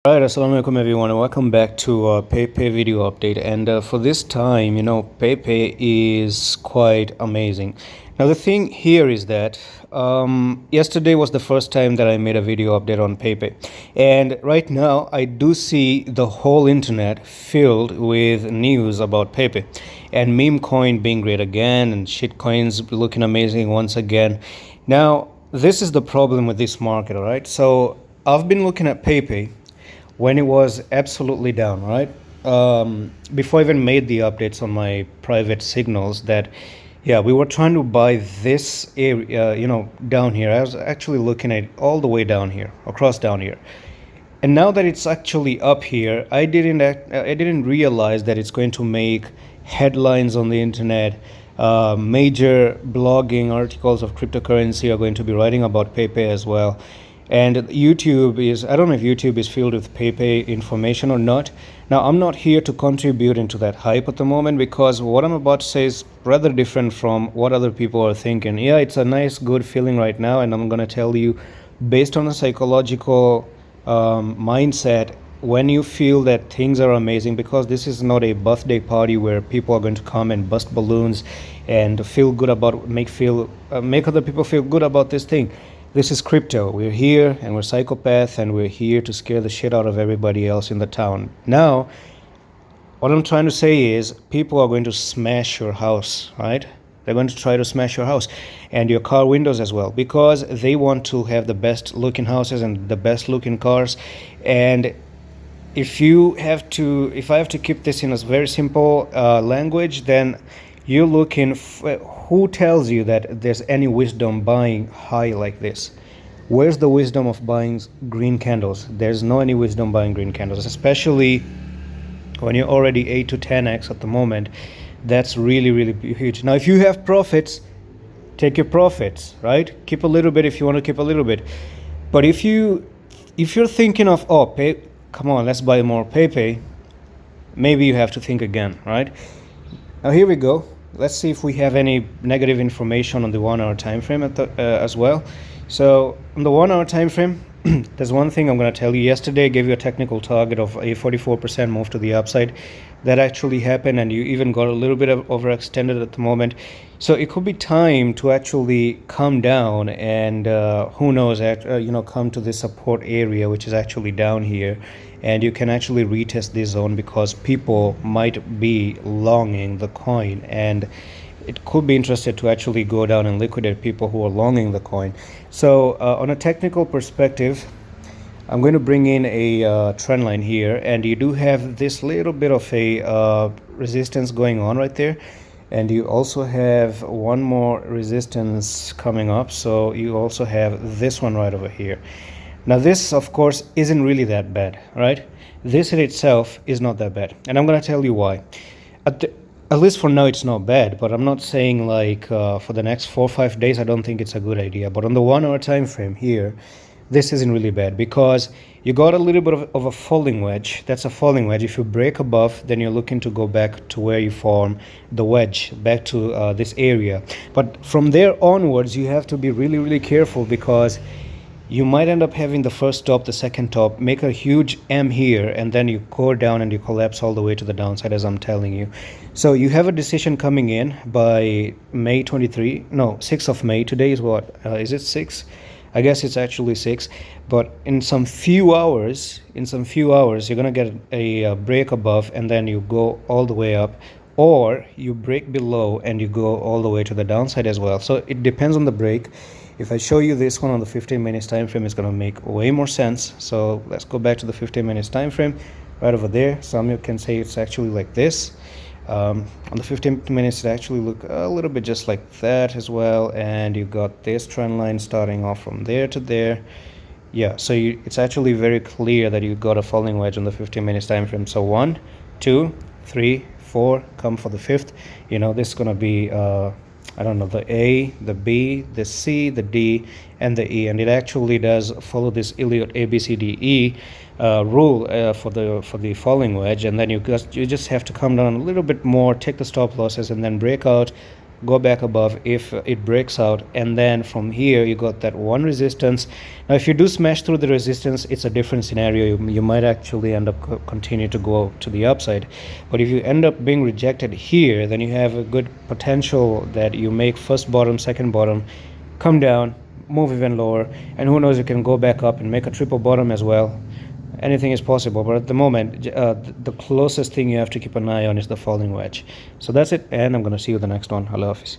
Alright, assalamu alaikum everyone, and welcome back to Pepe video update. And for this time, Pepe is quite amazing. Now the thing here is that yesterday was the first time that I made a video update on Pepe, and right now I do see the whole internet filled with news about Pepe, and meme coin being great again, and shit coins looking amazing once again. Now this is the problem with this market, alright? So I've been looking at Pepe when it was absolutely down, right? Before I even made the updates on my private signals, that yeah, we were trying to buy this area, down here. I was actually looking at it all the way down here, across down here. And now that it's actually up here, I didn't realize that it's going to make headlines on the internet. Major blogging articles of cryptocurrency are going to be writing about Pepe as well. And YouTube is, I don't know if YouTube is filled with Pepe information or not. Now, I'm not here to contribute into that hype at the moment, because what I'm about to say is rather different from what other people are thinking. Yeah, it's a nice, good feeling right now, and I'm going to tell you, based on a psychological mindset, when you feel that things are amazing, because this is not a birthday party where people are going to come and bust balloons and feel good about, make other people feel good about this thing. This is crypto. We're here and we're psychopaths, and we're here to scare the shit out of everybody else in the town. Now, what I'm trying to say is people are going to smash your house, right? They're going to try to smash your house and your car windows as well, because they want to have the best looking houses and the best looking cars. And if I have to keep this in a very simple language, then you're looking, who tells you that there's any wisdom buying high like this? Where's the wisdom of buying green candles? There's no any wisdom buying green candles, especially when you're already 8 to 10x at the moment. That's really, really huge. Now, if you have profits, take your profits, right? Keep a little bit if you want to keep a little bit. But if you're thinking of, come on, let's buy more Pepe, maybe you have to think again, right? Now here we go. Let's see if we have any negative information on the 1 hour time frame as well. So on the 1 hour time frame, there's one thing I'm going to tell you. Yesterday I gave you a technical target of a 44% move to the upside. That actually happened, and you even got a little bit of overextended at the moment. So it could be time to actually come down and who knows, come to this support area, which is actually down here, and you can actually retest this zone, because people might be longing the coin, and it could be interested to actually go down and liquidate people who are longing the coin. So on a technical perspective, I'm going to bring in a trend line here, and you do have this little bit of a resistance going on right there, and you also have one more resistance coming up. So you also have this one right over here. Now this, of course, isn't really that bad, right? This in itself is not that bad, and I'm going to tell you why. At least for now, it's not bad, but I'm not saying like for the next 4 or 5 days, I don't think it's a good idea. But on the 1 hour time frame here, this isn't really bad, because you got a little bit of a falling wedge. That's a falling wedge. If you break above, then you're looking to go back to where you form the wedge, back to this area. But from there onwards, you have to be really, really careful, because you might end up having the first top, the second top, make a huge M here, and then you go down and you collapse all the way to the downside, as I'm telling you. So you have a decision coming in by May 23. No, 6th of May. Today is what? Is it 6? I guess it's actually 6. But in some few hours, you're going to get a break above, and then you go all the way up, or you break below and you go all the way to the downside as well. So it depends on the break. If I show you this one on the 15 minutes time frame, it's going to make way more sense. So let's go back to the 15 minutes time frame right over there. Some you can say it's actually like this. On the 15 minutes, it actually look a little bit just like that as well. And you got this trend line starting off from there to there. Yeah, so it's actually very clear that you got a falling wedge on the 15 minutes time frame. So 1, 2, 3, 4, come for the fifth. This is going to be I don't know, the A, the B, the C, the D, and the E, and it actually does follow this Elliott ABCDE rule for the falling wedge. And then you just have to come down a little bit more, take the stop losses, and then break out, go back above if it breaks out, and then from here you got that one resistance. Now if you do smash through the resistance, it's a different scenario. You might actually end up continue to go to the upside, but if you end up being rejected here, then you have a good potential that you make first bottom, second bottom, come down, move even lower, and who knows, you can go back up and make a triple bottom as well. Anything is possible, but at the moment the closest thing you have to keep an eye on is the falling wedge. So that's it, and I'm going to see you the next one. Allah Hafiz.